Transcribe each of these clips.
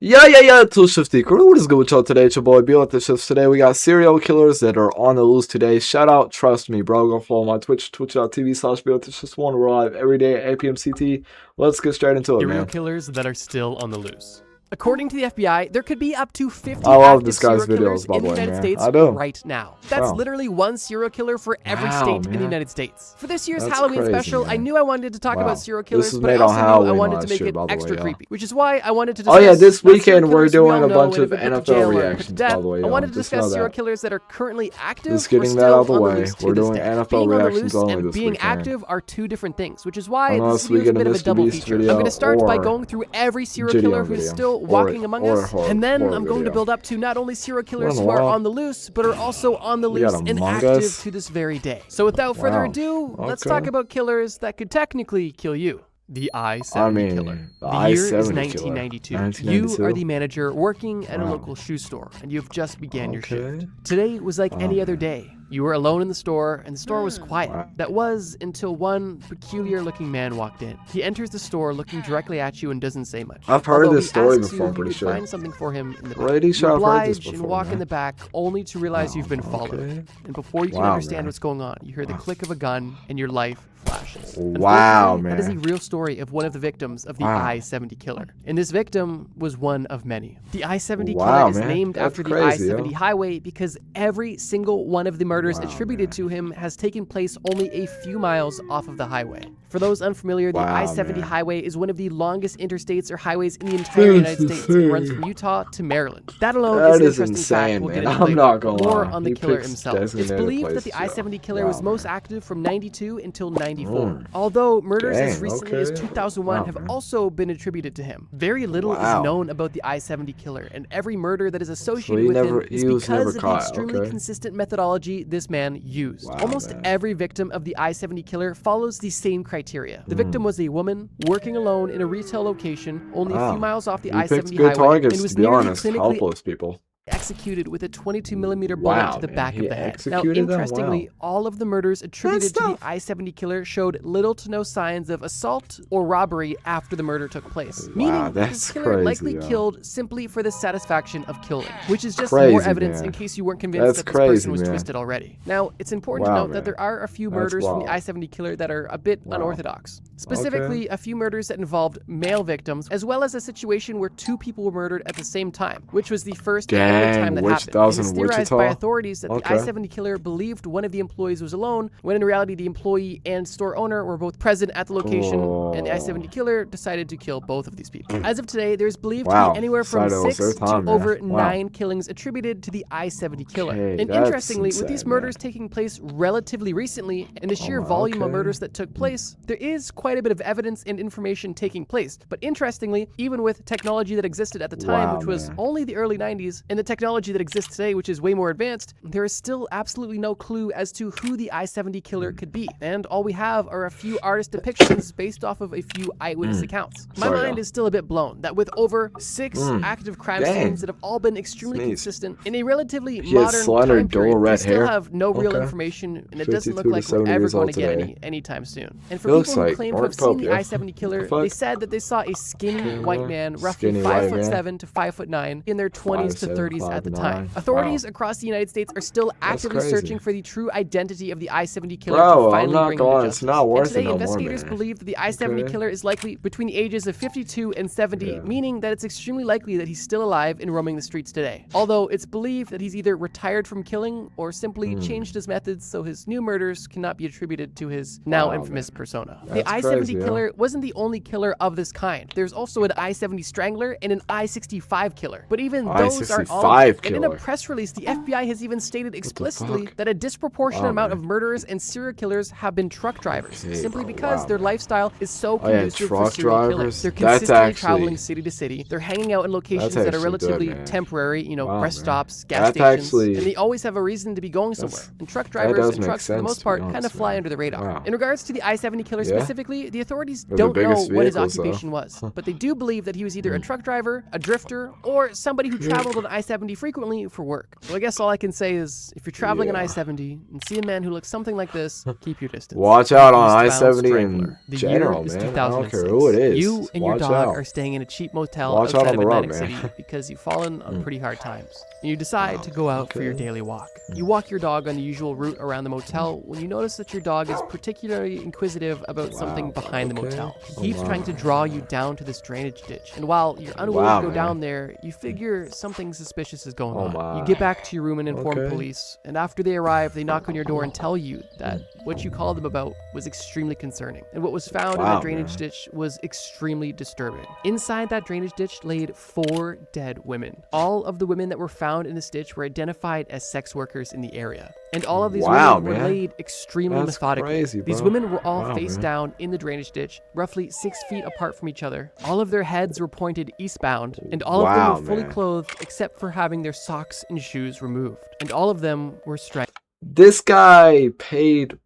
Yeah, Tool Shifty crew. What is good with y'all today? It's your boy Bwithdashifts. Today we got serial killers that are on the loose today. Shout out, trust me, bro. Go follow my Twitch, twitch.tv/Bwithdashifts. One live every day at 8 p.m. CT. Let's get straight into it, Serial man. killers that are still on the loose. According to the FBI, there could be up to 50 I love active this guy's serial killers videos, by in the the way, United man. States I do. right now. That's Wow. literally one serial killer for every Wow, state in the man. United States. For this year's That's Halloween crazy, special, I man. knew I wanted to talk Wow. about serial This killers, was but I made also on knew I Halloween wanted to last make year, it by the way, extra yeah. creepy, which is why I wanted to Oh discuss yeah, this not serial weekend we're killers we all doing a know bunch and of have been put to NFL jail or put to reactions, death. by the way. I wanted to Just discuss know serial that. killers that are currently active Just or getting that still out of the on the way. loose to We're this doing day. NFL Being on the reactions loose only and this being weekend. active are two different things, which is why Unless this we video is a get a bit of a Mr. double Beast feature. I'm video going to start by or going through every serial video killer who's video, still walking among us, and then I'm going to build up to not only serial killers who are on the loose, but are also on the We got loose and Among active Us. to this very day. So without further Wow. ado, let's Okay. talk about killers that could technically kill you. The I-70 I mean, killer. the The year is I-70 killer. 1992. 1992? You are the manager working at a Wow. local shoe store, and you've just began your Okay. shift. Today was like any other man. day. You were alone in the store, and the store was quiet. Wow. That was until one peculiar-looking man walked in. He enters the store looking directly at you and doesn't say much. I've heard Although this he story asks before, you I'm pretty if you sure. could find something for him in the back. Pretty sure You I've heard this oblige and before, walk in man. the back, only to realize you've been followed. Okay. And before you can Wow, understand man. what's going on, you hear the click of a gun, and your life flashes. Wow, Unfortunately, that is man. a real story of one of the victims of the Wow. I-70 killer. And this victim was one of many. The I-70 Wow, killer is man. named That's after the crazy, I-70 yo. highway because every single one of the murders Wow, attributed man. to him has taken place only a few miles off of the highway. For those unfamiliar, the Wow, I-70 man. highway is one of the longest interstates or highways in the entire United States. It runs from Utah to Maryland. That alone That is an is interesting fact insane, we'll man. get into I'm later. not gonna More lie. on the He killer picks himself. It's designated believed that the places, yo. I-70 killer Wow, was most man. active from 92 until 94. Although murders as Dang, recently as okay. 2001 Wow, have man. also been attributed to him. Very little Wow. is known about the I-70 killer, and every murder that is associated he with never- him is he was because never of the caught, extremely okay. consistent methodology this man used. Wow, Almost man. every victim of the I-70 killer follows the same criteria. The victim was a woman working alone in a retail location only a few Wow. miles off the He picked I-70 good highway targets, and was to be nearly honest. clinically Helpless people. executed with a 22mm bullet Wow, to the man. back He of the head. Now, executed them? interestingly, Wow. all of the murders attributed to the stuff. I-70 killer showed little to no signs of assault or robbery after the murder took place, Wow, meaning that's this killer crazy, likely yo. killed simply for the satisfaction of killing, which is just Crazy, more evidence man. in case you weren't convinced That's that this crazy, person was man. twisted already. Now, it's important to Wow, note that man. there are a few That's murders from the wild. I-70 killer that are a bit Wow. unorthodox. Specifically, a few murders that involved male victims, as well as a situation where two people were murdered at the same time, which was the first and only Dang, time that which happened. that was It is in theorized Wichita? by authorities that the Okay. I-70 killer believed one of the employees was alone, when in reality the employee and store owner were both present at the location, and the I-70 killer decided to kill both of these people. As of today, there's believed to Wow. be anywhere from Decided it was 6 their time, to man. over Wow. 9 killings attributed to the I-70 killer. Okay, And that's interestingly, with these insane, murders man. taking place relatively recently, and the sheer wow, volume of okay. murders that took place, there is quite a bit of evidence and information taking place. But interestingly, even with technology that existed at the time, Wow, which was man. only the early 90s, and the technology that exists today, which is way more advanced, there is still absolutely no clue as to who the I-70 killer could be. And all we have are a few artist depictions based off of a few eyewitness accounts. My Sorry, mind y'all. is still a bit blown that with over 6 active crime Dang. scenes that have all been extremely Sneeze. consistent in a relatively He has modern slender, time period, dull we red still hair. have no real Okay. information, and it doesn't look 52 to like we're 70 ever years going old to get today. anytime soon. And for He looks people who like claim to Mark have seen Pope, the yeah. I-70 killer, The fuck? they said that they saw a skinny white man, roughly Skinny white 5'7" to 5'9", in their 20s to 5'7", 30s at the 5'9". time. Authorities Wow. across the United States are still actively crazy. searching for the true identity of the I-70 killer Bro, to I'm finally not bring him going- to it's justice. not worth And it today, no more, investigators man. believe that the I-70 Okay. killer is likely between the ages of 52 and 70, Yeah. meaning that it's extremely likely that he's still alive and roaming the streets today. Although it's believed that he's either retired from killing or simply changed his methods so his new murders cannot be attributed to his now Wow, infamous persona. The That's I-70 crazy, yeah. killer wasn't the only killer of this kind. There's also an I-70 strangler and an I-65 killer. But even those aren't all. I-65 And in a killer. press release, the FBI has even stated explicitly fuck? that a disproportionate Wow, amount man. of murderers and serial killers have been truck drivers, Okay, simply bro, because wow, their man. lifestyle is so Oh, yeah, conducive for truck serial killers. drivers? They're That's consistently actually- traveling city to city. They're hanging out in locations that are actually good, relatively man. temporary, you know, Wow, rest man. stops, gas That's stations, actually- and they always have a reason to be going somewhere. And truck that drivers does and make trucks, for the sense, most to be part, kind of honest, fly man. under the radar. Wow. In regards to the I-70 killer Yeah? specifically, Truthfully, the authorities They're the don't know biggest what his vehicles, though. occupation was, but they do believe that he was either a truck driver, a drifter, or somebody who traveled on I-70 frequently for work. So I guess all I can say is, if you're traveling on I-70 and see a man who looks something like this, keep your distance. Watch out on Eastbound I-70 Strangler. in The general, year is man. I don't 2006. care who it is. You and your Watch dog out. are staying in a cheap motel Watch out outside on of the road, Atlantic man. City because you've fallen on pretty hard times. And you decide to go out for your daily walk. You walk your dog on the usual route around the motel when you notice that your dog is particularly inquisitive about something behind the motel. He keeps trying to draw you down to this drainage ditch. And while you're unwilling to go down there, you figure something suspicious is going on. You get back to your room and inform police. And after they arrive, they knock on your door and tell you that what you called them about was extremely concerning. And what was found in the drainage ditch was extremely disturbing. Inside that drainage ditch laid 4 dead women. All of the women that were found in this ditch were identified as sex workers in the area. And all of these women were laid extremely methodically. Crazy, these women were all face down in the drainage ditch, roughly 6 feet apart from each other. All of their heads were pointed eastbound, and all of them were fully clothed except for having their socks and shoes removed. And all of them were strangled. This guy paid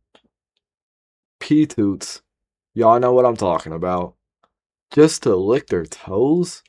P-toots. Y'all know what I'm talking about. Just to lick their toes?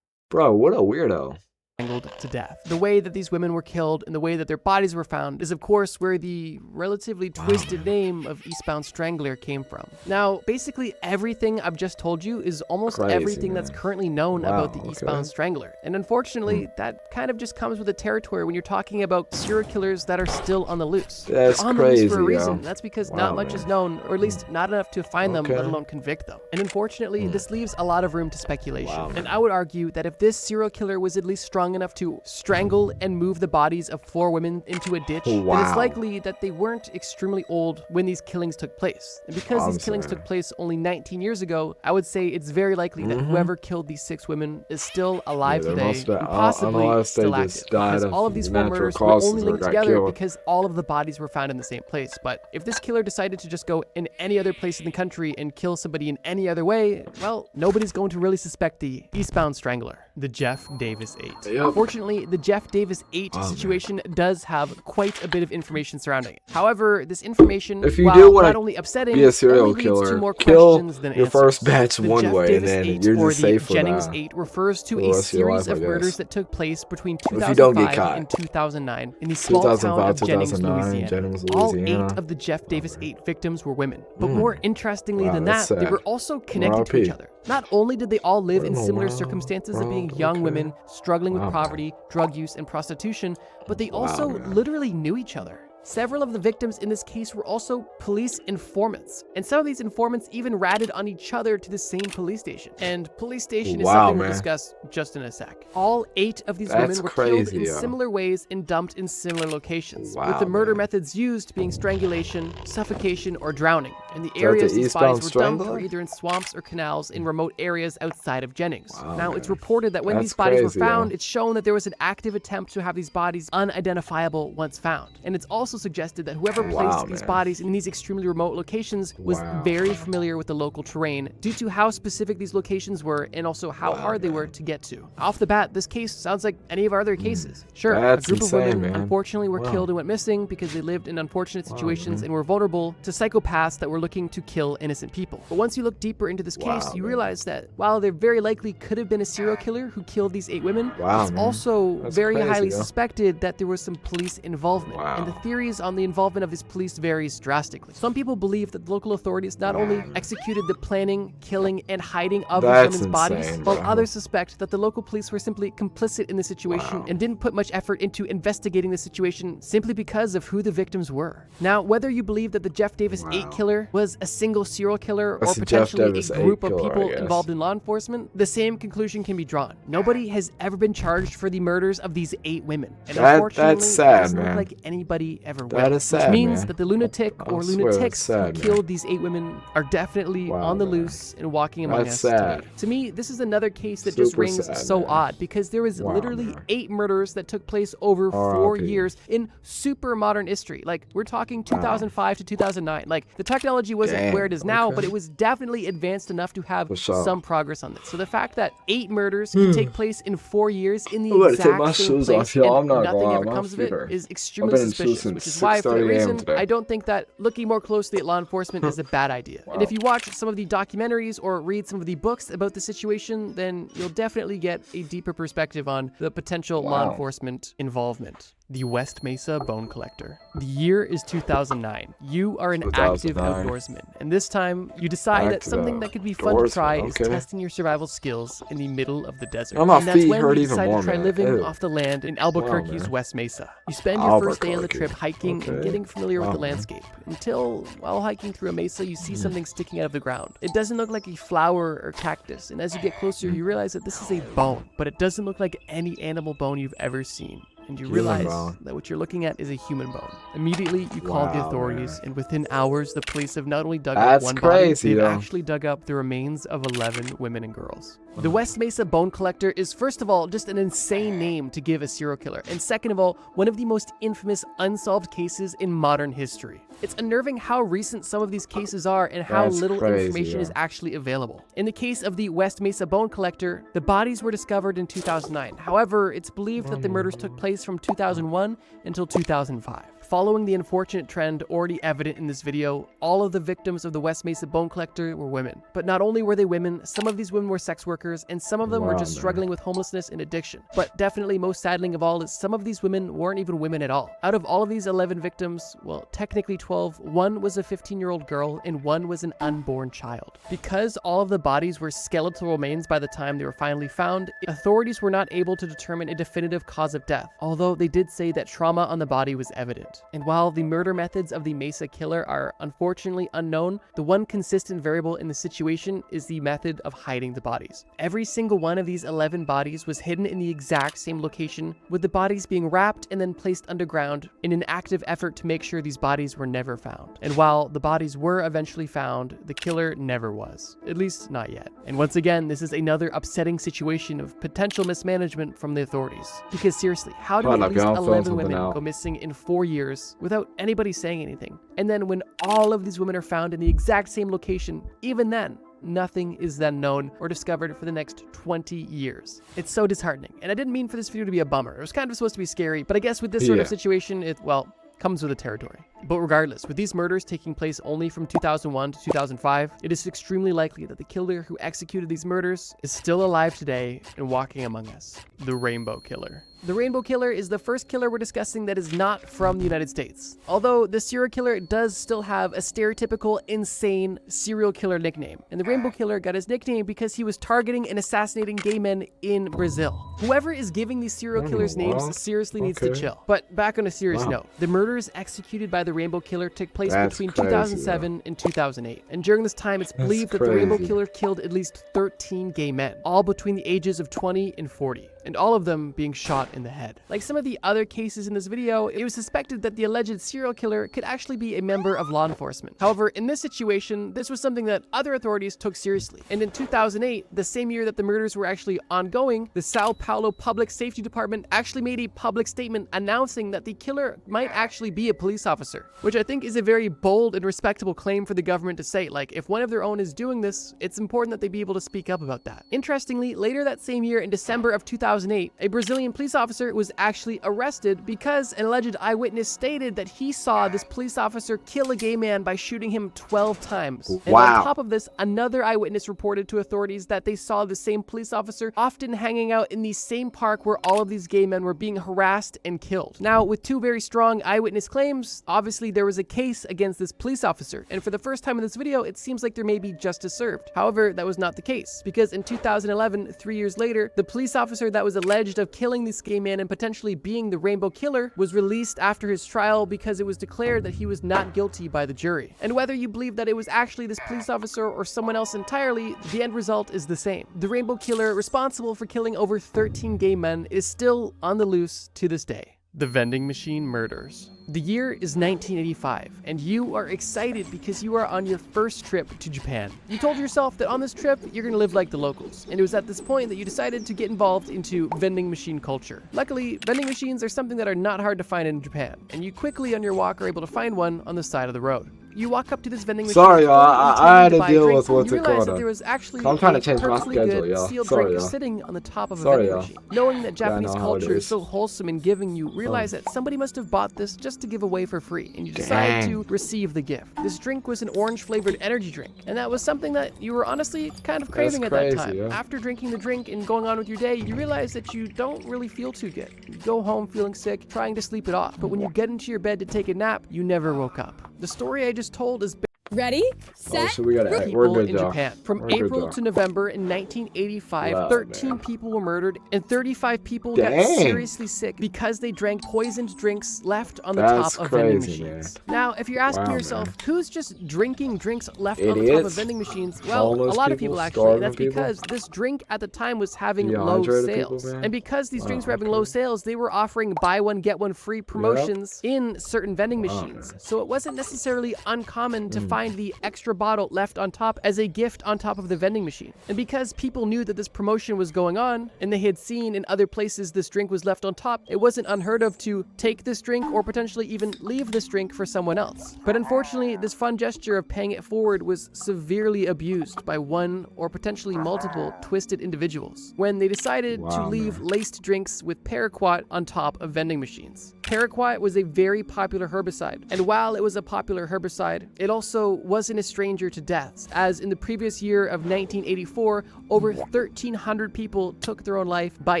Bro, what a weirdo. To death. The way that these women were killed and the way that their bodies were found is of course where the relatively twisted name of Eastbound Strangler came from. Now, basically everything I've just told you is almost everything that's currently known about the Eastbound Strangler. And unfortunately, that kind of just comes with the territory when you're talking about serial killers that are still on the loose. That's They're on crazy, the loose for a reason. yo. That's because not much is known, or at least not enough to find them, let alone convict them. And unfortunately, this leaves a lot of room to speculation. And I would argue that if this serial killer was at least strong enough to strangle and move the bodies of 4 women into a ditch, then it's likely that they weren't extremely old when these killings took place. And because these killings took place only 19 years ago, I would say it's very likely that whoever killed these 6 women is still alive today, and possibly still active. Because all of these 4 murders were only linked together because all of the bodies were found in the same place. But if this killer decided to just go in any other place in the country and kill somebody in any other way, well, nobody's going to really suspect the Eastbound Strangler, the Jeff Davis 8. Unfortunately, the Jeff Davis 8 situation does have quite a bit of information surrounding it. However, this information, if you while do want not to only upsetting, be a serial only leads to killer, more kill questions than your answers. first batch The one Jeff way, Davis and then 8, you're or just the safe for Jennings that. 8 refers to the a rest of your series life, of I murders guess. that took place between If you don't get 2005 caught. and 2009 in the small town of 2005, Jennings, 2009, Louisiana. Jennings, All Louisiana. 8 of the Jeff Davis 8 victims were women. But more interestingly than that's that, they sad. were also connected to each other. Not only did they all live in similar circumstances of being young women, struggling with poverty, drug use, and prostitution, but they also literally knew each other. Several of the victims in this case were also police informants, and some of these informants even ratted on each other to the same police station. And police station is something we'll discuss just in a sec. All 8 of these women were killed in similar ways and dumped in similar locations, with the murder methods used being strangulation, suffocation, or drowning. And the areas these bodies were dumped were either in swamps or canals in remote areas outside of Jennings. Now, it's reported that when these bodies were found, it's shown that there was an active attempt to have these bodies unidentifiable once found. And it's also suggested that whoever placed these bodies in these extremely remote locations was very familiar with the local terrain due to how specific these locations were and also how hard they were to get to. Off the bat, this case sounds like any of our other cases. Sure, a group of women unfortunately were killed and went missing because they lived in unfortunate situations and were vulnerable to psychopaths that were looking to kill innocent people. But once you look deeper into this case, you realize that while there very likely could have been a serial killer who killed these 8 women, it's also very highly suspected that there was some police involvement. And the theories on the involvement of these police varies drastically. Some people believe that the local authorities not only executed the planning, killing, and hiding of these women's bodies, while others suspect that the local police were simply complicit in the situation and didn't put much effort into investigating the situation simply because of who the victims were. Now, whether you believe that the Jeff Davis 8 killer was a single serial killer or potentially a group of people involved in law enforcement, the same conclusion can be drawn. Nobody has ever been charged for the murders of these 8 women. And unfortunately, that's sad, it doesn't look like anybody ever will. Which means that the lunatic or lunatics who killed these 8 women are definitely on the loose and walking among us today. To me, this is another case that just rings so odd because there was literally 8 murders that took place over 4 years in super modern history. Like, we're talking 2005 to 2009. Like, the technology wasn't where it is now, but it was definitely advanced enough to have some progress on this. So the fact that 8 murders can take place in 4 years in the exact same place and nothing ever comes of it is extremely suspicious. which is why, for that 6:30 a.m. reason, today. I don't think that looking more closely at law enforcement is a bad idea. And if you watch some of the documentaries or read some of the books about the situation, then you'll definitely get a deeper perspective on the potential law enforcement involvement. The West Mesa Bone Collector. The year is 2009. You are an active 2009. outdoorsman, and this time you decide that something that could be fun to try is testing your survival skills in the middle of the desert. My And that's feet when hurt you even decide more, to try man. living Ew. off the land in Albuquerque's man. West Mesa. You spend your first day on the Albuquerque. trip hiking and Okay. getting familiar with the Wow, man. landscape, until, while hiking through a mesa, you see something sticking out of the ground. It doesn't look like a flower or cactus, and as you get closer, you realize that this is a bone, but it doesn't look like any animal bone you've ever seen. And you Human realize bone. that what you're looking at is a human bone. Immediately, you call the Wow, authorities, man. and within hours, the police have not only dug That's up one crazy, body, they've though. actually dug up the remains of 11 women and girls. The West Mesa Bone Collector is, first of all, just an insane name to give a serial killer, and second of all, one of the most infamous unsolved cases in modern history. It's unnerving how recent some of these cases are and how That's little crazy, information is yeah. actually available. In the case of the West Mesa Bone Collector, the bodies were discovered in 2009. However, it's believed that the murders took place from 2001 until 2005. Following the unfortunate trend already evident in this video, all of the victims of the West Mesa Bone Collector were women. But not only were they women, some of these women were sex workers, and some of them were Wow, just man. struggling with homelessness and addiction. But definitely most saddening of all is some of these women weren't even women at all. Out of all of these 11 victims, well, technically 12, one was a 15-year-old girl and one was an unborn child. Because all of the bodies were skeletal remains by the time they were finally found, authorities were not able to determine a definitive cause of death, although they did say that trauma on the body was evident. And while the murder methods of the Mesa killer are unfortunately unknown, the one consistent variable in the situation is the method of hiding the bodies. Every single one of these 11 bodies was hidden in the exact same location, with the bodies being wrapped and then placed underground in an active effort to make sure these bodies were never found. And while the bodies were eventually found, the killer never was. At least not yet. And once again, this is another upsetting situation of potential mismanagement from the authorities. Because seriously, how do Why at not? least I'll fill 11 something women out. go missing in 4 years without anybody saying anything? And then when all of these women are found in the exact same location, even then, nothing is then known or discovered for the next 20 years. It's so disheartening. And I didn't mean for this video to be a bummer. It was kind of supposed to be scary, but I guess with this sort of Yeah. situation, it, well, comes with the territory. But regardless, with these murders taking place only from 2001 to 2005, it is extremely likely that the killer who executed these murders is still alive today and walking among us. The Rainbow Killer. The Rainbow Killer is the first killer we're discussing that is not from the United States. Although the serial killer does still have a stereotypical, insane serial killer nickname. And the Rainbow Killer got his nickname because he was targeting and assassinating gay men in Brazil. Whoever is giving these serial killers names wow. seriously needs to Okay. chill. But back on a serious Wow. note, the murders executed by the Rainbow Killer took place That's between crazy, 2007 and 2008. And during this time, it's believed that the Rainbow crazy. Killer killed at least 13 gay men, all between the ages of 20 and 40, and all of them being shot in the head. Like some of the other cases in this video, it was suspected that the alleged serial killer could actually be a member of law enforcement. However, in this situation, this was something that other authorities took seriously. And in 2008, the same year that the murders were actually ongoing, the Sao Paulo Public Safety Department actually made a public statement announcing that the killer might actually be a police officer, which I think is a very bold and respectable claim for the government to say. Like, if one of their own is doing this, it's important that they be able to speak up about that. Interestingly, later that same year, in December of 2008, a Brazilian police officer was actually arrested because an alleged eyewitness stated that he saw this police officer kill a gay man by shooting him 12 times. And Wow. on top of this, another eyewitness reported to authorities that they saw the same police officer often hanging out in the same park where all of these gay men were being harassed and killed. Now, with two very strong eyewitness claims, obviously there was a case against this police officer, and for the first time in this video, it seems like there may be justice served. However, that was not the case, because in 2011, 3 years later, the police officer that was alleged of killing this gay man and potentially being the Rainbow Killer was released after his trial because it was declared that he was not guilty by the jury. And whether you believe that it was actually this police officer or someone else entirely, the end result is the same. The Rainbow Killer, responsible for killing over 13 gay men, is still on the loose to this day. The Vending Machine Murders. The year is 1985, and you are excited because you are on your first trip to Japan. You told yourself that on this trip, you're gonna live like the locals, and it was at this point that you decided to get involved into vending machine culture. Luckily, vending machines are something that are not hard to find in Japan, and you quickly on your walk are able to find one on the side of the road. You walk up to this vending machine. Sorry, y'all. I had to buy a deal drink, with what's and you it realize called. that there was actually I'm trying to a change my perfectly schedule, good y'all. sealed Sorry, drink y'all. sitting on the top of a Sorry, vending y'all. machine. Knowing that Japanese know how it culture is is. so wholesome and giving, you realize that somebody must have bought this just to give away for free, and you decide to receive the gift. This drink was an orange-flavored energy drink, and that was something that you were honestly kind of craving at that time. Yeah. After drinking the drink and going on with your day, you realize that you don't really feel too good. You go home feeling sick, trying to sleep it off, but when you get into your bed to take a nap, you never woke up. The story I just told is Ready, set, so we gotta act. We're people good, in y'all. Japan. From We're good, April y'all. to November in 1985, Wow, 13 man. people were murdered and 35 people Dang. got seriously sick because they drank poisoned drinks left on the That's top of vending crazy, machines. Now, if you're asking Wow, yourself, man. who's just drinking drinks left on the top of Idiots. vending machines? Well, Homeless a lot of people, people actually. And that's starving people. because this drink at the time was having low Dehydrated people, sales. man. And because these drinks were having okay. low sales, they were offering buy one, get one free promotions in certain vending machines. man. So it wasn't necessarily uncommon to find the extra bottle left on top as a gift on top of the vending machine. And because people knew that this promotion was going on and they had seen in other places this drink was left on top, it wasn't unheard of to take this drink or potentially even leave this drink for someone else. But unfortunately, this fun gesture of paying it forward was severely abused by one or potentially multiple twisted individuals when they decided to leave laced drinks with paraquat on top of vending machines. Paraquat was a very popular herbicide, and while it was a popular herbicide, it also wasn't a stranger to deaths, as in the previous year of 1984, over 1,300 people took their own life by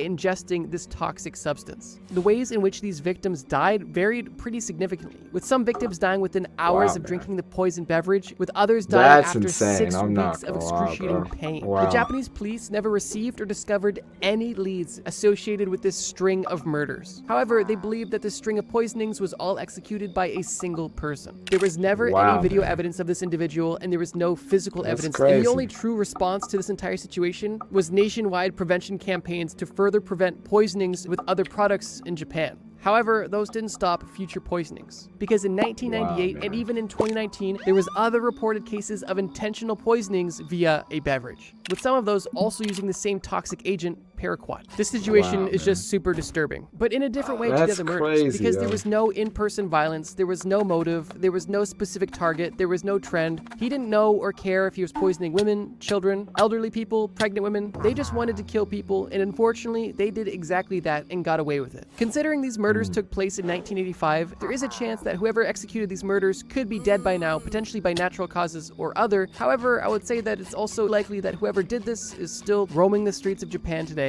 ingesting this toxic substance. The ways in which these victims died varied pretty significantly, with some victims dying within hours of drinking the poisoned beverage, with others dying after insane. 6 I'm not weeks of gonna lie, excruciating bro. pain. Wow. The Japanese police never received or discovered any leads associated with this string of murders. However, they believed that this string of poisonings was all executed by a single person. There was never any video evidence of this individual, and there was no physical evidence. And the only true response to this entire situation was nationwide prevention campaigns to further prevent poisonings with other products in Japan. However, those didn't stop future poisonings, because in 1998 and even in 2019, there was other reported cases of intentional poisonings via a beverage, with some of those also using the same toxic agent, paraquat. This situation is just super disturbing, but in a different way to the other murders, because there was no in-person violence, there was no motive, there was no specific target, there was no trend. He didn't know or care if he was poisoning women, children, elderly people, pregnant women. They just wanted to kill people, and unfortunately, they did exactly that and got away with it. Considering these murders took place in 1985, there is a chance that whoever executed these murders could be dead by now, potentially by natural causes or other. However, I would say that it's also likely that whoever did this is still roaming the streets of Japan today,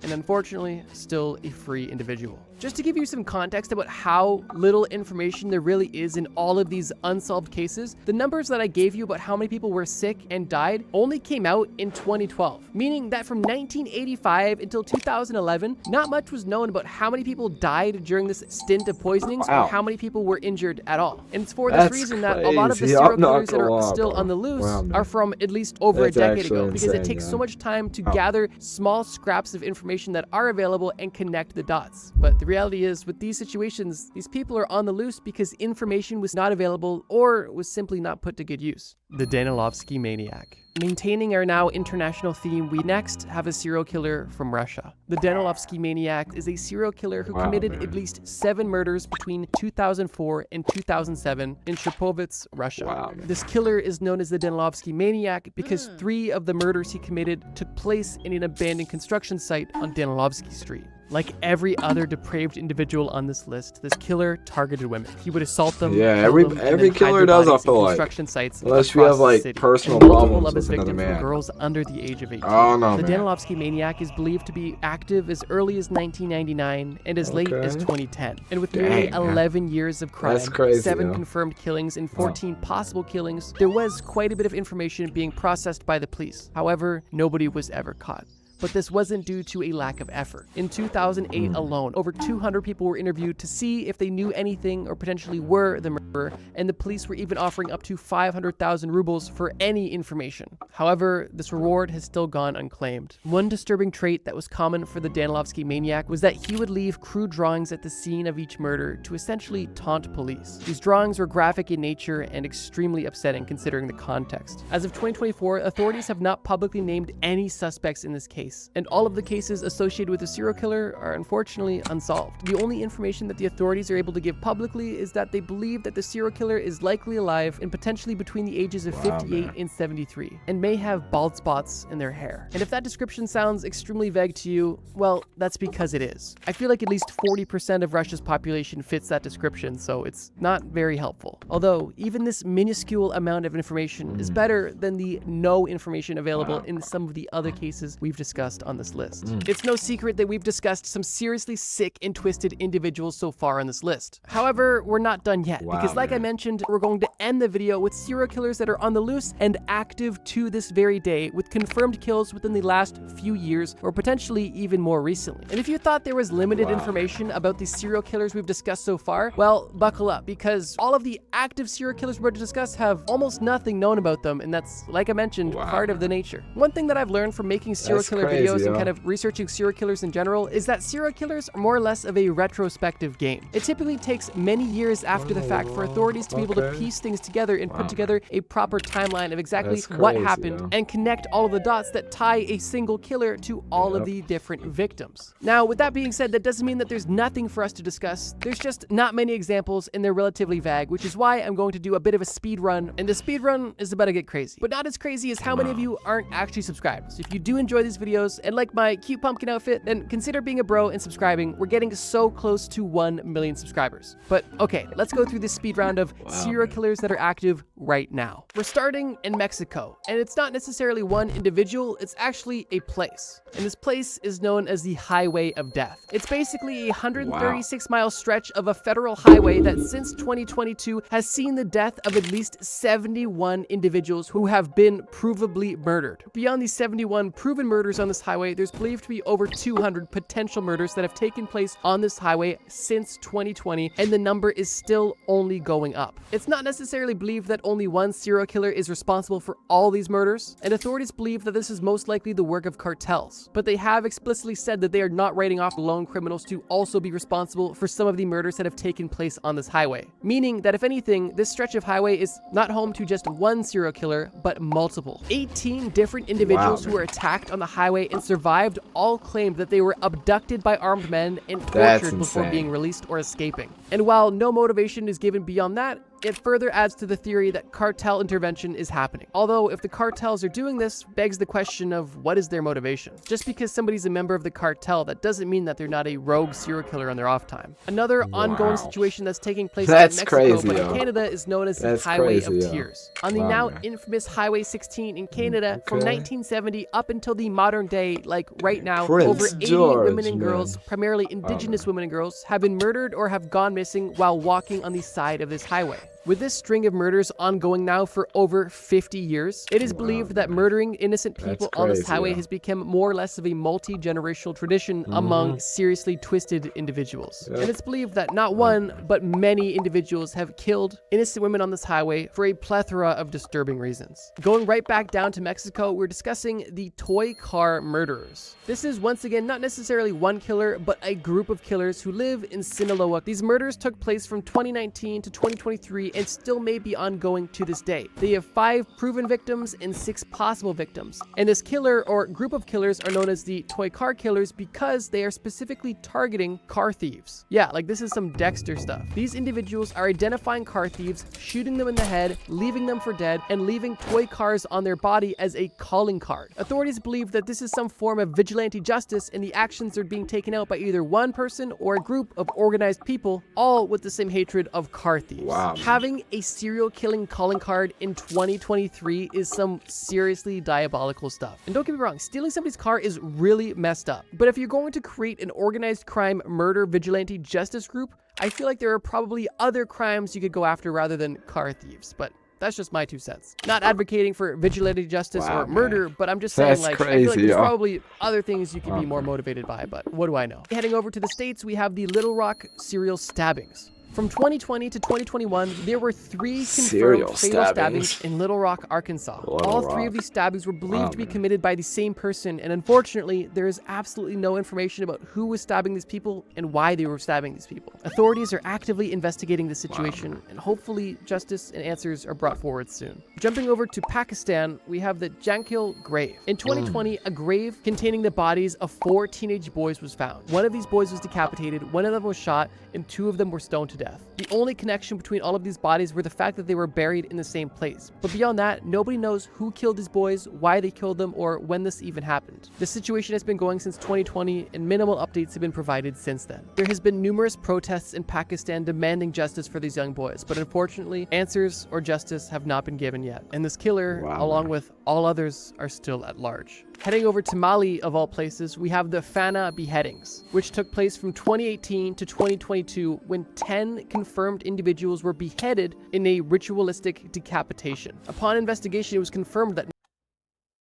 and unfortunately, still a free individual. Just to give you some context about how little information there really is in all of these unsolved cases, the numbers that I gave you about how many people were sick and died only came out in 2012, meaning that from 1985 until 2011, not much was known about how many people died during this stint of poisonings or how many people were injured at all. And it's for this reason that a lot of the serial killers that are still on the loose are from at least over a decade ago, because it takes so much time to gather small scraps of information that are available and connect the dots. But the reality is, with these situations, these people are on the loose because information was not available or was simply not put to good use. The Danilovsky Maniac. Maintaining our now international theme, we next have a serial killer from Russia. The Danilovsky Maniac is a serial killer who committed at least 7 murders between 2004 and 2007 in Shapovitz, Russia. This killer is known as the Danilovsky Maniac because 3 of the murders he committed took place in an abandoned construction site on Danilovsky Street. Like every other depraved individual on this list, this killer targeted women. He would assault them, every killer does, I feel like. Construction sites unless you have like personal problems with another man. Girls under the age of 18. Oh no, the man. Danilovsky Maniac is believed to be active as early as 1999 and as late as 2010. And with nearly 11 years of crime, 7 confirmed killings and 14 possible killings, there was quite a bit of information being processed by the police. However, nobody was ever caught. But this wasn't due to a lack of effort. In 2008 alone, over 200 people were interviewed to see if they knew anything or potentially were the murderer, and the police were even offering up to 500,000 rubles for any information. However, this reward has still gone unclaimed. One disturbing trait that was common for the Danilovsky Maniac was that he would leave crude drawings at the scene of each murder to essentially taunt police. These drawings were graphic in nature and extremely upsetting considering the context. As of 2024, authorities have not publicly named any suspects in this case, case, and all of the cases associated with the serial killer are unfortunately unsolved. The only information that the authorities are able to give publicly is that they believe that the serial killer is likely alive and potentially between the ages of 58 and 73, and may have bald spots in their hair. And if that description sounds extremely vague to you, well, that's because it is. I feel like at least 40% of Russia's population fits that description, so it's not very helpful. Although, even this minuscule amount of information is better than the no information available in some of the other cases we've discussed on this list. It's no secret that we've discussed some seriously sick and twisted individuals so far on this list. However, we're not done yet, because like I mentioned, we're going to end the video with serial killers that are on the loose and active to this very day, with confirmed kills within the last few years, or potentially even more recently. And if you thought there was limited information about the serial killers we've discussed so far, well, buckle up, because all of the active serial killers we're about to discuss have almost nothing known about them, and that's, like I mentioned, part of the nature. One thing that I've learned from making serial killer videos and kind of researching serial killers in general is that serial killers are more or less of a retrospective game. It typically takes many years after the fact for authorities to be able to piece things together and put together a proper timeline of exactly what happened and connect all of the dots that tie a single killer to all of the different victims. Now, with that being said, that doesn't mean that there's nothing for us to discuss. There's just not many examples and they're relatively vague, which is why I'm going to do a bit of a speed run, and the speed run is about to get crazy, but not as crazy as how many of you aren't actually subscribed. So if you do enjoy these videos and like my cute pumpkin outfit, then consider being a bro and subscribing. We're getting so close to 1 million subscribers. But okay, let's go through this speed round of serial killers that are active right now. We're starting in Mexico, and it's not necessarily one individual, it's actually a place. And this place is known as the Highway of Death. It's basically a 136-mile stretch of a federal highway that since 2022 has seen the death of at least 71 individuals who have been provably murdered. Beyond these 71 proven murders on this highway, there's believed to be over 200 potential murders that have taken place on this highway since 2020, and the number is still only going up. It's not necessarily believed that only one serial killer is responsible for all these murders, and authorities believe that this is most likely the work of cartels, but they have explicitly said that they are not writing off lone criminals to also be responsible for some of the murders that have taken place on this highway. Meaning that if anything, this stretch of highway is not home to just one serial killer, but multiple. 18 different individuals who were attacked on the highway and survived all claimed that they were abducted by armed men and tortured before being released or escaping. And while no motivation is given beyond that, it further adds to the theory that cartel intervention is happening. Although, if the cartels are doing this, begs the question of what is their motivation? Just because somebody's a member of the cartel, that doesn't mean that they're not a rogue serial killer on their off time. Another ongoing situation that's taking place in Mexico, but in Canada, is known as the Highway of Tears. On the now infamous Highway 16 in Canada, from 1970 up until the modern day, like right now, over 80 women and girls, primarily indigenous women and girls, have been murdered or have gone missing while walking on the side of this highway. With this string of murders ongoing now for over 50 years, it is believed that murdering innocent people on this highway has become more or less of a multi-generational tradition among seriously twisted individuals. And it's believed that not one, but many individuals have killed innocent women on this highway for a plethora of disturbing reasons. Going right back down to Mexico, we're discussing the toy car murderers. This is once again not necessarily one killer, but a group of killers who live in Sinaloa. These murders took place from 2019 to 2023 and still may be ongoing to this day. They have 5 proven victims and 6 possible victims. And this killer or group of killers are known as the toy car killers because they are specifically targeting car thieves. Yeah, like this is some Dexter stuff. These individuals are identifying car thieves, shooting them in the head, leaving them for dead, and leaving toy cars on their body as a calling card. Authorities believe that this is some form of vigilante justice, and the actions are being taken out by either one person or a group of organized people, all with the same hatred of car thieves. Having a serial killing calling card in 2023 is some seriously diabolical stuff. And don't get me wrong, stealing somebody's car is really messed up. But if you're going to create an organized crime murder vigilante justice group, I feel like there are probably other crimes you could go after rather than car thieves. But that's just my 2 cents. Not advocating for vigilante justice or murder, but I'm just saying, like, I feel like there's probably other things you could be more motivated by, but what do I know? Heading over to the States, we have the Little Rock serial stabbings. From 2020 to 2021, there were 3 Serial confirmed fatal stabbings. stabbings in Little Rock, Arkansas. Little All 3 of Rock. these stabbings were believed Wow, to be man. committed by the same person, and unfortunately, there is absolutely no information about who was stabbing these people and why they were stabbing these people. Authorities are actively investigating the situation, and hopefully justice and answers are brought forward soon. Jumping over to Pakistan, we have the Jankil grave. In 2020, a grave containing the bodies of 4 teenage boys was found. One of these boys was decapitated, one of them was shot, and 2 of them were stoned to death. The only connection between all of these bodies were the fact that they were buried in the same place. But beyond that, nobody knows who killed these boys, why they killed them, or when this even happened. This situation has been going since 2020, and minimal updates have been provided since then. There has been numerous protests in Pakistan demanding justice for these young boys, but unfortunately, answers or justice have not been given yet. And this killer, along with all others, are still at large. Heading over to Mali, of all places, we have the Fana beheadings, which took place from 2018 to 2022 when 10 confirmed individuals were beheaded in a ritualistic decapitation. Upon investigation, it was confirmed that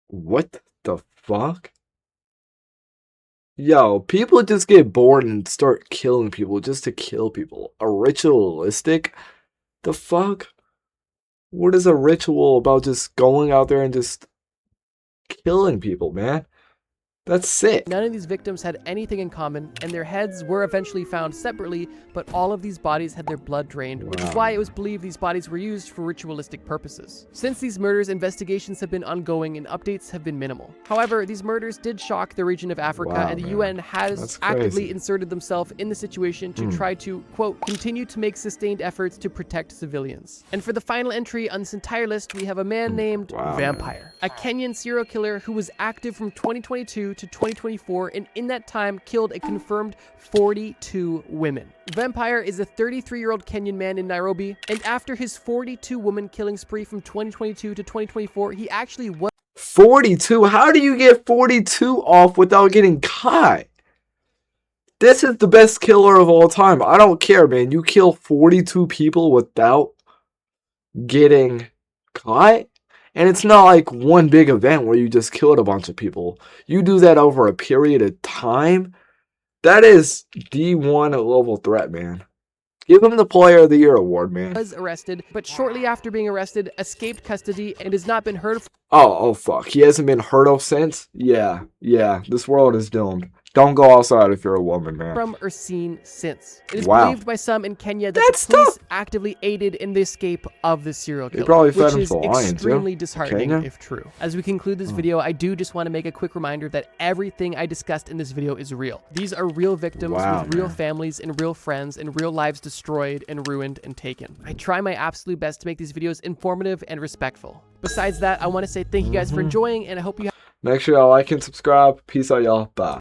What the fuck? Yo, people just get bored and start killing people just to kill people. A ritualistic? The fuck? What is a ritual about just going out there and just killing people, man? That's sick. none of these victims had anything in common, and their heads were eventually found separately, but all of these bodies had their blood drained, which is why it was believed these bodies were used for ritualistic purposes. Since these murders, investigations have been ongoing and updates have been minimal. However, these murders did shock the region of Africa, and the UN has That's actively crazy. inserted themselves in the situation to try to, quote, continue to make sustained efforts to protect civilians. And for the final entry on this entire list, we have a man named Vampire, a Kenyan serial killer who was active from 2022 to 2024, and in that time killed a confirmed 42 women. Vampire is a 33-year-old Kenyan man in Nairobi, and after his 42 woman killing spree from 2022 to 2024, he actually was 42? How do you get 42 off without getting caught? This is the best killer of all time. I don't care, man. You kill 42 people without getting caught? And it's not like one big event where you just killed a bunch of people. You do that over a period of time. That is D1 level threat, man. Give him the Player of the Year award, man. arrested, but shortly after being arrested, escaped custody and has not been heard Oh, fuck. He hasn't been heard of since? Yeah. This world is doomed. Don't go outside if you're a woman, man. from or seen since. It is Wow. believed by some in Kenya that That's the police tough. actively aided in the escape of the serial killer, probably fed which him is to lions, extremely yeah? disheartening Kenya? if true. As we conclude this video, I do just want to make a quick reminder that everything I discussed in this video is real. These are real victims Wow, with real man. families and real friends and real lives destroyed and ruined and taken. I try my absolute best to make these videos informative and respectful. Besides that, I want to say thank you guys for enjoying, and I hope you Make sure y'all like and subscribe. Peace out, y'all. Bye.